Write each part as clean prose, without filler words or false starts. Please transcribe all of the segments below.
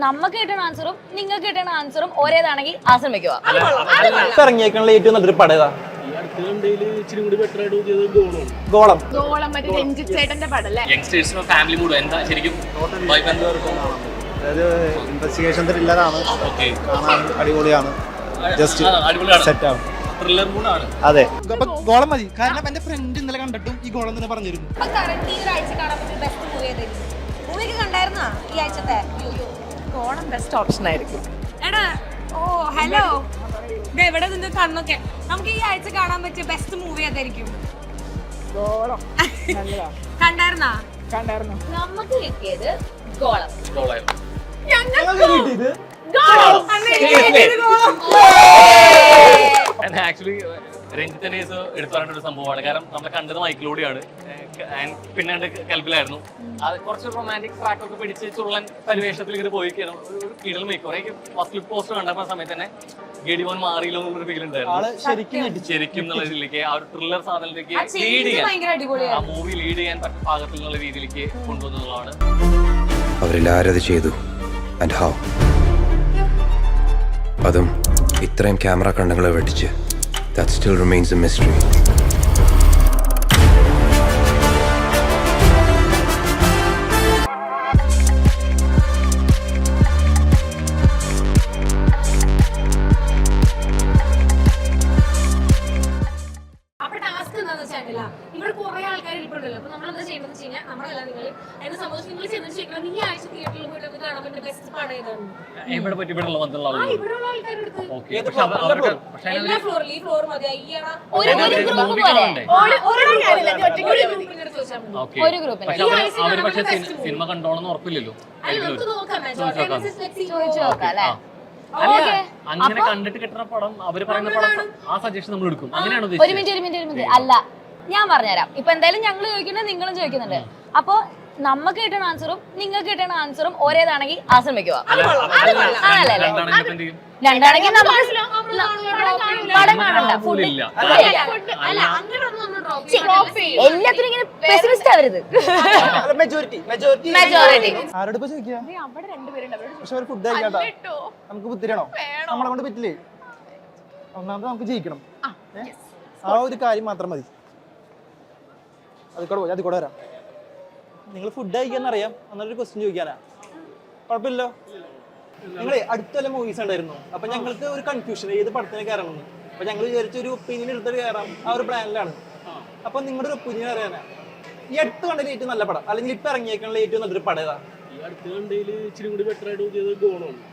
നമുക്ക് കിട്ടുന്ന ആൻസറും നിങ്ങൾക്ക് കിട്ടുന്ന ആൻസറും ഒരേതാണെങ്കിൽ ആ ശ്രമിക്കുക. ഇറങ്ങിയേക്കാനുള്ള ഏറ്റവും നല്ലൊരു പടം ഏതാ? ഗോളം. ഫാമിലി മൂഡ് എന്താ ശരിക്കും? ഇൻവെസ്റ്റിഗേഷൻ ത്രില്ലറാണ്, കാണാൻ അടിപൊളിയാണ്, ജസ്റ്റ് സെറ്റ് ആണ്, ത്രില്ലർ മൂഡാണ്. അതെ. ഗോളം മതി, കാരണം എന്റെ ഫ്രണ്ട് ഇന്നലെ കണ്ടിട്ടും ഈ ഗോളം തന്നെ പറഞ്ഞിരുന്നു. ഈ ആഴ്ചത്തെ ഗോളം ബെസ്റ്റ് ഓപ്ഷൻ ആയിരിക്കും. എടാ ഓ ഹലോ എവിടെ നിന്ന് കണ്ണൊക്കെ നമുക്ക് ഈ ആഴ്ച കാണാൻ പറ്റിയ ബെസ്റ്റ് മൂവി ഏതായിരിക്കും? കണ്ടായിരുന്നാ? നമുക്ക് കിട്ടിയത് ഗോളം. ആക്ച്വലി രഞ്ജിത്തിന്റെ കേസ് എടുത്തു പറയേണ്ട ഒരു സംഭവമാണ്. കാരണം നമ്മൾ കണ്ടത് മൈക്കിലൂടെയാണ്, പിന്നെ കൽപ്പിലായിരുന്നു. അത് കുറച്ച് റൊമാൻറ്റിക് ട്രാക്ക് ഒക്കെ പിടിച്ച് ചുള്ളൻ പരിവേഷത്തിൽ ഇങ്ങനെ പോയിക്കാണ്. ഒരു കിടൽ മേക്കും ഫസ്റ്റ് പോസ്റ്റർ കണ്ടപ്പോ സമയത്ത് തന്നെ ഗഡിമോൻ മാറിയില്ലോ എന്നുള്ളൊരു ഫീൽ ഉണ്ടായിരുന്നു. ശരിക്കും എന്നുള്ള രീതിയിലേക്ക് ആ ഒരു ത്രില്ലർ സാധനത്തിലേക്ക് ലീഡ് ചെയ്യാൻ, ആ മൂവി ലീഡ് ചെയ്യാൻ പറ്റുന്ന പാകത്തിൽ എന്നുള്ള രീതിയിലേക്ക് കൊണ്ടുവന്നതാണ്. അവരിൽ ആരത് ചെയ്തു ആൻഡ് ഹൗ, അതും ഇത്രയും ക്യാമറ കണ്ണുകളെ വെട്ടിച്ച്. That still remains a mystery. ഇവിടെ കുറെ ആൾക്കാർ ഇരിപ്പുണ്ടല്ലോ. അപ്പൊ നമ്മൾ എന്താ ചെയ്യണമെന്ന് വെച്ച് കഴിഞ്ഞാൽ നമ്മളല്ല നിങ്ങൾ എന്നെ സംബന്ധിച്ച് നിങ്ങൾ ചെന്ന് ചോദിക്കണം, ഈ ആഴ്ച തിയേറ്ററിൽ പോയിട്ട് കാണാൻ പറ്റുന്ന ബെസ്റ്റ് പടം ഏതാണ്? എല്ലാ ഫ്ലോറിലും ഈ ഫ്ലോർ മതി. ഒരു ഗ്രൂപ്പിന് സിനിമ കണ്ടോളന്ന് ഉറപ്പില്ലല്ലോ. നമുക്ക് നോക്കാം, ചോദിച്ചു നോക്കാം അല്ലേ? അങ്ങനെ കണ്ടിട്ട് കിട്ടുന്ന പടം അവര് പറയുന്ന പടം ആ സജഷൻ നമ്മൾ എടുക്കും. അങ്ങനെയാണ് ഒരു മിനിറ്റ് അല്ല, ഞാൻ പറഞ്ഞുതരാം. ഇപ്പൊ എന്തായാലും ഞങ്ങൾ ചോദിക്കുന്നുണ്ട്, നിങ്ങളും ചോദിക്കുന്നുണ്ട്. അപ്പൊ നമുക്ക് കിട്ടുന്ന ആൻസറും നിങ്ങൾക്ക് കിട്ടുന്ന ആൻസറും ഒരേതാണെങ്കിൽ ആ ശ്രമിക്കുക. രണ്ടാണെങ്കിൽ പടം കാണണ്ട, ഫുഡ് എല്ലാത്തിനും ഇങ്ങനെ പെസിമിസ്റ്റ് ആവരുത്. മെജോറിറ്റി ആരോട് ചോദിക്കുക? പക്ഷെ ഒരു ഫുഡ് കഴിക്കാട്ടോ, നമുക്ക് ബുദ്ധിരണോ? നമ്മളെ കൊണ്ട് പറ്റില്ലേ? ഒന്നാമത് നമുക്ക് ജയിക്കണം, ആ ഒരു കാര്യം മാത്രം മതി. അതിക്കൂടെ വരാം. നിങ്ങൾ ഫുഡ് കഴിക്കാന്നറിയാം, എന്നൊരു ക്വസ്റ്റ്യൻ ചോദിക്കാനാ. കുഴപ്പമില്ലല്ലോ. നിങ്ങളെ അടുത്ത വല്ല മൂവീസ് ഉണ്ടായിരുന്നു, അപ്പൊ ഞങ്ങൾക്ക് ഒരു കൺഫ്യൂഷൻ ഏത് പടത്തിന് കയറണമെന്ന്. അപ്പൊ ഞങ്ങൾ വിചാരിച്ച ഒരു ഒപ്പീനിയൻ എടുത്തിട്ട് കയറാം, ആ ഒരു പ്ലാനിലാണ്. അപ്പൊ നിങ്ങളുടെ ഒരു ഒപ്പീനിയൻ അറിയാനാ, ഈ അടുത്ത് കണ്ടതിൽ ഏറ്റവും നല്ല പടം അല്ലെങ്കിൽ ഇപ്പൊ ഇറങ്ങിയേക്കാനുള്ള ഏറ്റവും നല്ലൊരു പടം ഏതാ?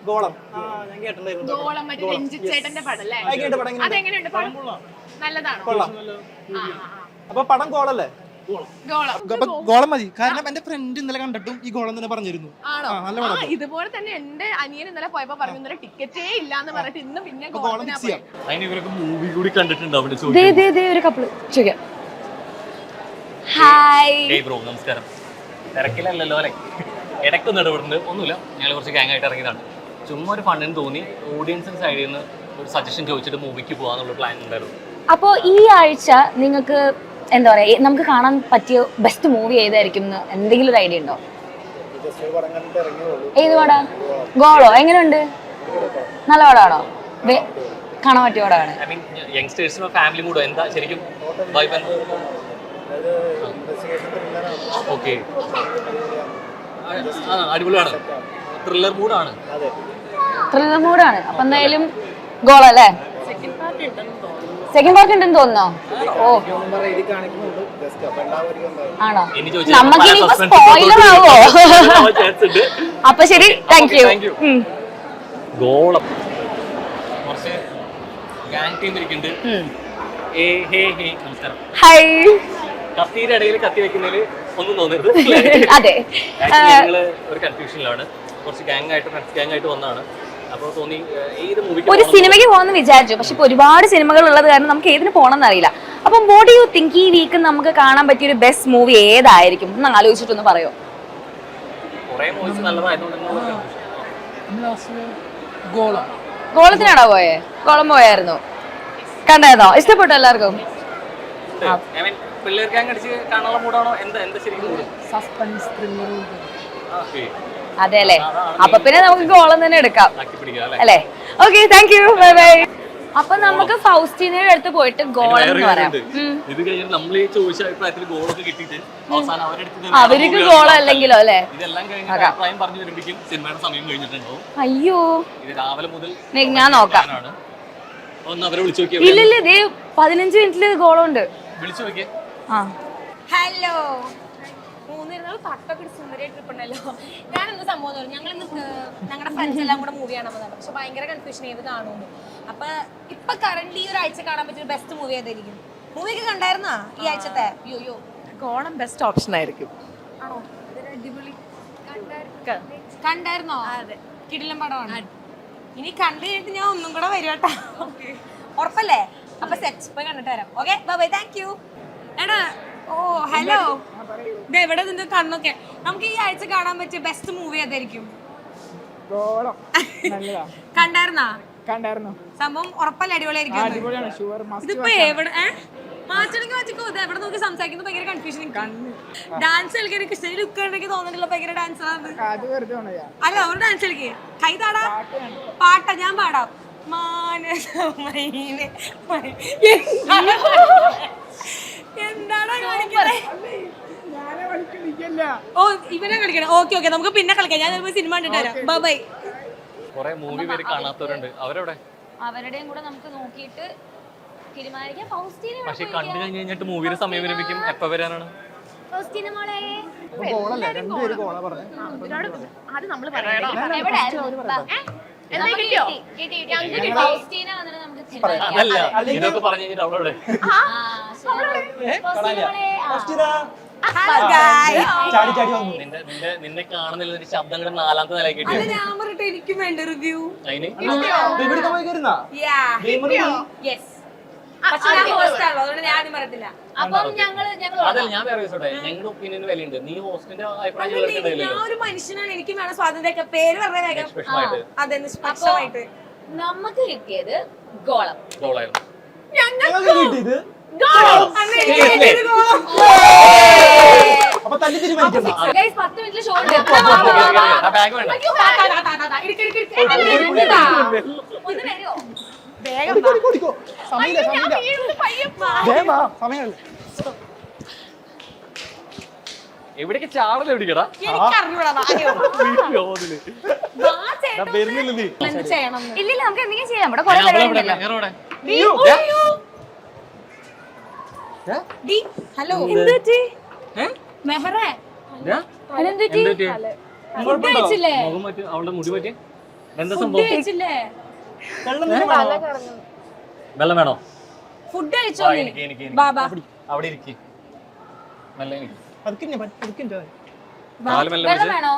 ഗോളം. ഞാൻ കേട്ടിട്ടുണ്ടായിരുന്നു. അപ്പൊ പടം ഗോളല്ലേ? ഗോളം മതി, കാരണം എന്റെ ഫ്രണ്ട് ഇന്നലെ കണ്ടിട്ടും ഈ ഗോളം തന്നെ പറഞ്ഞിരുന്നു. ഇതുപോലെ തന്നെ എന്റെ അനിയൻ ഇന്നലെ പോയപ്പോ പറഞ്ഞു ഇന്നലെ ടിക്കറ്റേ ഇല്ലാന്ന് പറഞ്ഞിട്ട് ഇന്ന് പിന്നെ മൂവി കൂടി കണ്ടിട്ടുണ്ടാവും. ഒരു കപ്പിള് ചോദിക്കാം. ഹായ് ബ്രോ, നമസ്കാരം. തിരക്കിലല്ലോ അല്ലെ? ഇടയ്ക്കൊന്നും ഇടപെടുന്നത് ഒന്നുമില്ല. ഞങ്ങൾ കുറച്ച് ഗ്യാങ് ആയിട്ട് ഇറങ്ങിയതാണ്. ചുമ്മാ ഒരു ഫണ്ടിന് തോന്നി ഓഡിയൻസിന്റെ സൈഡിൽ നിന്ന് ഒരു സജഷൻ ചോദിച്ചിട്ട് മൂവിക്ക് പോകാന്നുള്ള പ്ലാൻ ഉണ്ടായിരുന്നു. അപ്പോ ഈ ആഴ്ച നിങ്ങൾക്ക് എന്താ പറയാ, നമുക്ക് കാണാൻ പറ്റിയ ബെസ്റ്റ് മൂവി ഏതായിരിക്കും എന്ന് എന്തെങ്കിലും ഒരു ഐഡിയ ഉണ്ടോ? ഏത് പടാ? ഗോളോ? എങ്ങനെയുണ്ട്? നല്ല പടമാണോ? കാണാൻ പറ്റിയ പടമാണ്? യങ്സ്റ്റേഴ്സിനോ ഫാമിലി മൂഡോ എന്താ ശരിക്കും? ഓക്കെ, അടിപൊളിയാണ്, ത്രില്ലർ മൂഡാണ്. അപ്പൊ എന്തായാലും ഗോള അല്ലേ? സെക്കൻഡ് പാർട്ട് ഉണ്ടെന്ന് തോന്നുന്നോ? ഓ ആണോ? നമുക്ക് ഇനിയിപ്പോ സ്പോയിലർ ആവോ? അപ്പൊ ശരി, താങ്ക് യു. ഗോളം കുറച്ച് ഗാങ് ടീം ഇരിക്കുന്നുണ്ട്. നമസ്കാരം. ഹായ്. കത്തിയുടെ ഇടയിൽ കത്തി വെക്കുന്നതിൽ ഒന്നും തോന്നരുത്. അതെ, ഞങ്ങള് ഒരു കൺഫ്യൂഷനിലാണ്. കുറച്ച് ഗ്യാങ് ആയിട്ട് വന്നതാണ്. അപ്പോൾ തോന്നി ഏത് മൂവിക്ക് ഒരു സിനിമയ്ക്ക് പോകാമെന്ന് വിചാരിച്ചു. പക്ഷെ ഇപ്പൊ ഒരുപാട് സിനിമകൾ ഉള്ളത് കാരണം നമുക്ക് ഏതിന് പോകണമെന്ന് അറിയില്ല. അപ്പം വാട്ട് ഡു യു തിങ്ക് ഈ വീക്ക് നമുക്ക് കാണാൻ പറ്റിയ ഒരു ബെസ്റ്റ് മൂവി ഏതായിരിക്കും എന്ന് ആലോചിച്ചിട്ടൊന്ന് പറയോ? ഗോളത്തിനാണോ പോയേ? ഗോളം പോയായിരുന്നു, കണ്ടായിരുന്നോ? ഇഷ്ടപ്പെട്ടോ എല്ലാവർക്കും? പിള്ളേർക്ക് അടിച്ച് കാണാനുള്ള മൂടാണോ? എന്താ ശരിക്കും? Suspense thriller. അതെ അല്ലേ? അപ്പൊ പിന്നെ നമുക്ക് ഗോളം തന്നെ എടുക്കാം ആക്കി പിടിക്കാം അല്ലേ? അല്ലേ? Okay, thank you, bye bye. അപ്പൊ നമുക്ക് ഫൗസ്റ്റീനയുടെ അടുത്ത് പോയിട്ട് ഗോളം എന്ന് പറയാം. ഇത് കഴിഞ്ഞാൽ നമ്മൾ ഈ ചോദിച്ച അഭിപ്രായത്തിൽ ഗോളൊക്കെ കിട്ടിയിട്ട് അവസാനം അവർക്ക് ഗോളം അല്ലെങ്കിലോ അല്ലേ? ഇതെല്ലാം കഴിഞ്ഞിട്ട് അഭിപ്രായം പറഞ്ഞു വരുമ്പോഴേക്കും സിനിമയുടെ സമയം കഴിഞ്ഞിട്ടുണ്ടാവും. അയ്യോ, ഇത് രാവിലെ മുതൽ ഞാൻ നോക്കാം. ഒന്ന് അവരെ വിളിച്ചു നോക്കിയാൽ ഇല്ലില്ല, ദേ 15 മിനിറ്റില് ഗോളുണ്ട്. വിളിച്ചു നോക്കിയേ. ഹലോ, മൂന്നിരുന്നാൾ തട്ടൊക്കെ സുന്ദരിയായിട്ട് ഇരിപ്പുണ്ടല്ലോ. ഞാൻ എന്ത് സംഭവം എന്ന് ഞങ്ങൾ ഞങ്ങളുടെ ഫ്രണ്ട്സ് എല്ലാം കൂടെ മൂവി കാണാൻ വന്നതാണ്. പക്ഷെ ഭയങ്കര കൺഫ്യൂഷൻ ചെയ്ത് കാണുന്നു. അപ്പൊ ഇപ്പൊ കറന്റ് ഈ ഒരാഴ്ച കാണാൻ പറ്റിയ ബെസ്റ്റ് മൂവി ഏതായിരിക്കും? മൂവിയൊക്കെ കണ്ടായിരുന്നാ ഈ ആഴ്ചത്തെ? യോ ഗോളം ബെസ്റ്റ് ഓപ്ഷൻ ആയിരിക്കും. ആണോ? അടിപൊളി കണ്ടായിരുന്നോ? അതെ, കിടിലൻ പടമാണ്. ഇനി കണ്ടു കഴിഞ്ഞിട്ട് ഞാൻ ഒന്നും കൂടെ വരും കേട്ടോ. ഉറപ്പല്ലേ? അപ്പൊ സെറ്റ് പോയി കണ്ടിട്ട് വരാം. Okay, bye, thank you. എടാ, ഓ ഹലോ, എവിടെ നിന്ന് കണ്ണൊക്കെ. നമുക്ക് ഈ ആഴ്ച കാണാൻ പറ്റിയ ബെസ്റ്റ് മൂവി ഏതായിരിക്കും? കണ്ടായിരുന്നോ? സംഭവം ഉറപ്പല്ലേ? അടിപൊളിയായിരിക്കും. ഇതിപ്പോ എവിടെ മാറ്റണമെങ്കിൽ മാറ്റിക്കോ. ഇത് എവിടെ നോക്കി സംസാരിക്കുന്നത് ഭയങ്കര കൺഫ്യൂഷൻ. ഡാൻസ് കളിക്കാൻ ഇഷ്ടം. ലുക്ക് ഉണ്ടെങ്കിൽ തോന്നുന്നില്ല ഭയങ്കര ഡാൻസ് ആണ്. അല്ല, ഒരു ഡാൻസ് കളിക്കേ. കൈ താടാ. പാട്ടാ? ഞാൻ പാടാം. എന്താണ് ഓ ഇവനെ കളിക്കണം. ഓക്കെ ഓക്കെ, നമുക്ക് പിന്നെ കളിക്കാം. ഞാൻ സിനിമ കണ്ടിട്ട് വരാം. ബൈ. കുറെ മൂവി പേര് കാണാത്തവരുണ്ട്. അവരെവിടെ? അവരുടെയും കൂടെ നമുക്ക് നോക്കിയിട്ട് തീരുമാനിക്കാം. പക്ഷെ കണ്ടു കഴിഞ്ഞിട്ട് മൂവിയുടെ സമയം വരുമ്പോഴേക്കും എപ്പോ വരാനാണ്? അത് നമ്മള് പറയാം. അതല്ല, ഇതൊക്കെ പറഞ്ഞു കഴിഞ്ഞിട്ട് അവളോടെ നിന്നെ കാണുന്നില്ല. ശബ്ദങ്ങളുടെ 4ാമത്തെ നില കിട്ടി. എനിക്കും വേണ്ട റിവ്യൂ. അതിന് അതല്ല, ഞാൻ വേറെ ഞങ്ങളുടെ ഒപ്പീനിയൻ വിലയുണ്ട്. നീ ഹോസ്റ്റിന്റെ അഭിപ്രായം ഞാൻ ഒരു മനുഷ്യനാണ്. എനിക്ക് വേണം സ്വാതന്ത്ര്യമൊക്കെ. പേര് പറഞ്ഞ അതെ, നിഷ്പക്ഷമായിട്ട് നമുക്ക് കിട്ടിയത് ഗോളം. ഗോളായിരുന്നു. അപ്പൊ തന്നെ തീരുമാനിക്കണം. 10 മിനിറ്റിൽ ഷോ ബാഗ് വേണ്ട. ഒന്ന് വരുമോ? എവിടേക്ക് ചാടല് എവിടേക്കടാ? വരുന്നില്ല നീ. ഇല്ലില്ല, നമുക്ക് എന്തെങ്കിലും ചെയ്യാം. ഇവിടെ കുറെ പേരുണ്ടല്ലോ. ഹലോ, മെഹറേ, അവളുടെ മുടി പറ്റി എന്താ സംഭവം? വെള്ളം വേണോ? ഫുഡ് കഴിച്ചോ? അവിടെ ഇരിക്കും. വെള്ളം വേണോ?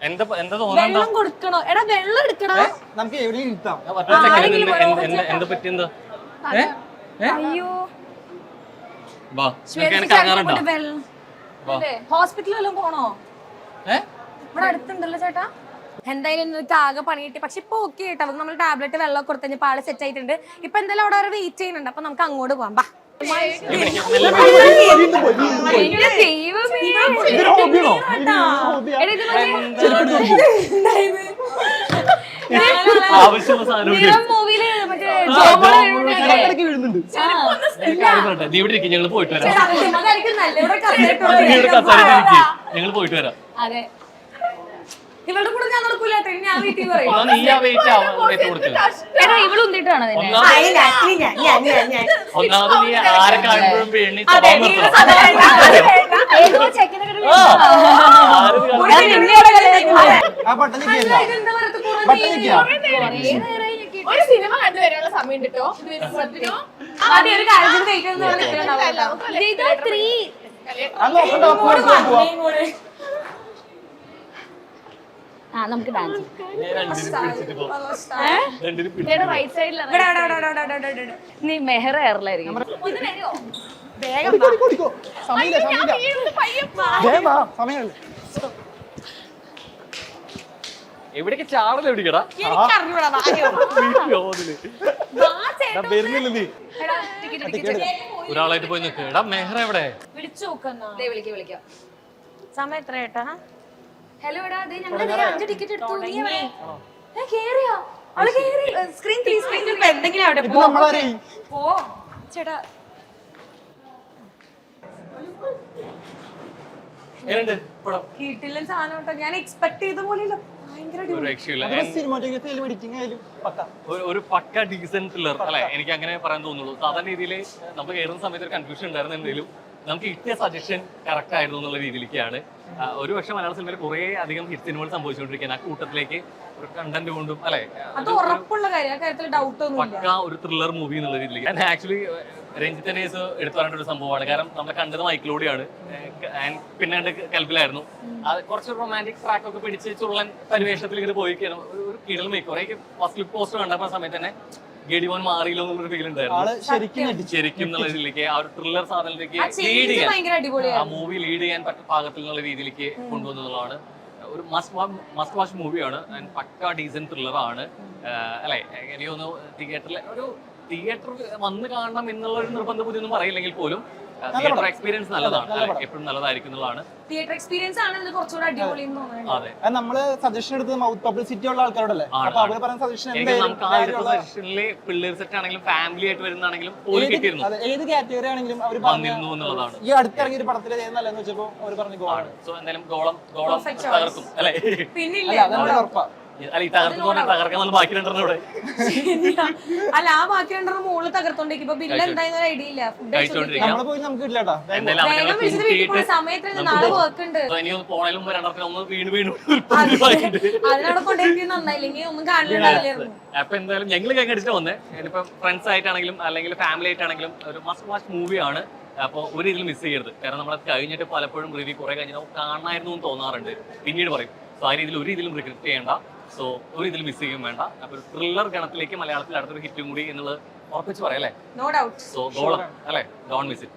എന്താ തോന്നണ്ട? വെള്ളം കൊടുക്കണോ? എടാ, വെള്ളം എടുക്കണോ? നമുക്ക് എവിടെയും ഇരുത്താം. എന്താ പറ്റിയെന്താ? അയ്യോ, ഹോസ്പിറ്റലിൽ വല്ലതും പോണോ? ഇവിടെ അടുത്തുണ്ടല്ലോ ചേട്ടാ. എന്തായാലും എനിക്ക് ആകെ പണിയിട്ട്. പക്ഷെ ഇപ്പൊ ഓക്കെ കേട്ടോ. നമ്മൾ ടാബ്ലറ്റ് വെള്ളം കൊടുത്തു കഴിഞ്ഞാൽ ആള് സെറ്റ് ആയിട്ടുണ്ട്. ഇപ്പൊ എന്തായാലും അവിടെ വെയിറ്റ് ചെയ്യുന്നുണ്ട്. അപ്പൊ നമുക്ക് അങ്ങോട്ട് പോവാം. ബാ. ആവശ്യമുള്ള സാധനം നീ ഇവിടെ ഇരിക്കും. ഞങ്ങൾ പോയിട്ട് വരാം. ഞങ്ങൾ പോയിട്ട് വരാം. അതെ, ഇവളുടെ കൂടെ ഞാൻ നടക്കൂല. ഞാൻ വീട്ടിൽ പറയും. എടാ, ഇവിടെ ഉന്തിട്ടാണോ നിന്നെ? ഒന്നാമത് നീ ആരെ കാണുമ്പോഴും പേണി ഏതോ ചെക്കനെ ഒരു സിനിമ കണ്ടുവരാനുള്ള സമയം കിട്ടോ? ആദ്യം ഒരു കാര്യം നമുക്ക് ഡാൻസ് നീ മെഹറ എയറിലായിരിക്കും. എവിടേക്ക് ചാടല് എവിടേക്കടാ? വരുന്നില്ല നീ. ഒരാളായിട്ട് പോയി നിൽക്ക്. എടാ, മെഹ്റ എവിടെ? വിളിച്ചു നോക്കുന്ന വിളിക്കാം. സമയം എത്ര ഏട്ടാ? ഹലോ എടാ അതെ ഞങ്ങൾ 5 ടിക്കറ്റ് എടുത്തു നീ എവിടെ കേറിയോ അവള് കേറി സ്ക്രീൻ 3 എന്തെങ്കിലും അവിടെ ഇപ്പൊ നമ്മളാരേ പോ ചേട്ടാ എങ്ങനെയുണ്ട് പടം? കിട്ടില്ല സാധനം കേട്ടോ ഞാൻ എക്സ്പെക്ട് ചെയ്ത പോലെ ഇല്ല ഭയങ്കര ഒരു രക്ഷയില്ല. സിനിമാറ്റോഗ്രഫി ആയാലും എഡിറ്റിംഗ് ആയാലും പക്ക ഒരു പക്ക ഡീസന്റ് ത്രില്ലർ അല്ലെ, എനിക്ക് അങ്ങനെ പറയാൻ തോന്നുള്ളൂ. സാധാരണ രീതിയിൽ നമുക്ക് കയറുന്ന സമയത്ത് ഒരു കൺഫ്യൂഷൻ ഉണ്ടായിരുന്നെങ്കിലും നമുക്ക് കിട്ടിയ സജഷൻ കറക്റ്റ് ആയിരുന്നു എന്നുള്ള രീതിയിലേക്കാണ്. ഒരു പക്ഷേ മലയാള സിനിമയിൽ കുറെ അധികം ഹിറ്റ് സിനിമകൾ സംഭവിച്ചുകൊണ്ടിരിക്കുകയാണ്. ആ കൂട്ടത്തിലേക്ക് ഒരു കണ്ടന്റ് കൊണ്ടും അല്ലെ അത് ഉറപ്പുള്ള കാര്യം ആ കാര്യത്തിൽ ഡൗട്ട് ഒന്നും ഇല്ല. പക്ക ഒരു ത്രില്ലർ മൂവി എന്നുള്ള രീതിയിലേക്ക്. ഞാൻ ആക്ച്വലി രഞ്ജിത്ത് നേസ് എടുത്തു പറയേണ്ട ഒരു സംഭവമാണ്. കാരണം നമ്മൾ കണ്ടത് മൈക്കിലൂടെയാണ്, പിന്നെ കൽബിലായിരുന്നു. അത് കുറച്ച് റൊമാൻറ്റിക് ട്രാക്ക് ഒക്കെ പിടിച്ച് ചുള്ളൻ പരിവേഷത്തിൽ ഇങ്ങനെ പോയിക്കാണ്. ഒരു കിടൽ മേക്ക് കുറെ ഫസ്റ്റ് ലുക്ക് പോസ്റ്റർ കണ്ടപ്പോൾ സമയത്ത് തന്നെ ഗഡിമോൻ മാറിയില്ലോ എന്നുള്ളൊരു ഫീൽ ഉണ്ടായിരുന്നു. ശരിക്കും എന്നുള്ള രീതിയിലേക്ക് ആ ഒരു ത്രില്ലർ സാധനത്തിലേക്ക് ലീഡ് ചെയ്യാൻ, ആ മൂവി ലീഡ് ചെയ്യാൻ പാകത്തിൽ എന്നുള്ള രീതിയിലേക്ക് കൊണ്ടുവന്നതാണ്. ഒരു മസ്റ്റ് വാച്ച് മൂവിയാണ്. പക്ക ഡീസന്റ് ത്രില്ലർ ആണ് അല്ലെ. എനിക്കൊന്ന് തിയേറ്റർ വന്ന് കാണണം എന്നുള്ള ഒരു നിർബന്ധ ബുദ്ധിയൊന്നും പറയില്ലെങ്കിൽ പോലും തിയേറ്റർ എക്സ്പീരിയൻസ് നല്ലതാണ്, എപ്പോഴും നല്ലതായിരിക്കും എന്നുള്ളതാണ്. തിയേറ്റർ എക്സ്പീരിയൻസ് ആണ് ഇതിന് കുറച്ചുകൂടെ അടിപൊളി എന്ന് തോന്നുന്നത്. അതെ, നമ്മള് സജഷൻ എടുത്ത് മൗത്ത് പബ്ലിസിറ്റി ഉള്ള ആൾക്കാരോടല്ലേ, അപ്പൊ അവര് പറയുന്ന സജഷൻ നമുക്ക് ആ ഒരു സജഷനില് പിള്ളേർ സെറ്റ് ആണെങ്കിലും ഫാമിലി ആയിട്ട് വരുന്നതാണെങ്കിലും പോലും കിട്ടിയിരുന്നു, ഏത് കാറ്റഗറി ആണെങ്കിലും അവർ വന്നിരുന്നു എന്നുള്ളതാണ്. ഈ അടുത്തിറങ്ങിയ ഒരു പടത്തില് നല്ലതെന്ന് വെച്ചപ്പോ അവർ പറഞ്ഞു ഗോളാണ്. സോ എന്തായാലും ഗോളം തകർക്കും അല്ലെ. പിന്നില്ല ഉറപ്പാ. അല്ല, ഈ തകർക്കാൻ ബാക്കി രണ്ടെണ്ണം ഇവിടെ അല്ല ആ ബാക്കി രണ്ടെണ്ണം മോള് തകർത്തോണ്ടിരിക്കും. ഇപ്പൊ ബില്ല് എന്തായാലും ഐഡിയ ഇല്ല. കഴിച്ചോണ്ടിരിക്കാം. നമ്മളെ പോയി നമുക്ക് കിട്ടില്ലാട്ടാ. എന്തായാലും വേഗം വിളിച്ചിട്ട് വീട്ടിൽ പോയ സമയത്ത് നാളെ വർക്ക് ഉണ്ട്. ഇനി പോണേലും മുമ്പ് രണ്ടെണ്ണത്തിന് ഒന്ന് വീണ് അതിനവിടെ കൊണ്ടുപോയി നന്നായില്ലെങ്കിൽ ഒന്നും കാണില്ലായിരുന്നു. അപ്പൊ എന്തായാലും ഞങ്ങൾ കൈകടിച്ചിട്ട് വന്നേ. ഇനിയിപ്പം ഫ്രണ്ട്സ് ആയിട്ടാണെങ്കിലും അല്ലെങ്കിൽ ഫാമിലി ആയിട്ടാണെങ്കിലും ഒരു മസ്റ്റ് വാച്ച് മൂവിയാണ്. അപ്പോൾ ഒരു ഇതിൽ മിസ് ചെയ്യരുത്. കാരണം നമ്മളെ കഴിഞ്ഞിട്ട് പലപ്പോഴും റിവ്യൂ കുറെ കഴിഞ്ഞാൽ കാണായിരുന്നു എന്ന് തോന്നാറുണ്ട്, പിന്നീട് പറയും. സോ ആ രീതിയിൽ ഒരു ഇതിലും റിഗ്രറ്റ് ചെയ്യേണ്ട. സോ ഒരു ഇതിൽ മിസ് ചെയ്യും വേണ്ട. അപ്പൊ ഒരു ത്രില്ലർ ഗണത്തിലേക്ക് മലയാളത്തിൽ അടുത്തൊരു ഹിറ്റും കൂടി എന്നുള്ളത് ഉറപ്പിച്ച് പറയാം അല്ലേ. No doubt. സോ ഗോളം അല്ലെ, ഡോണ്ട് മിസ് ഇറ്റ്.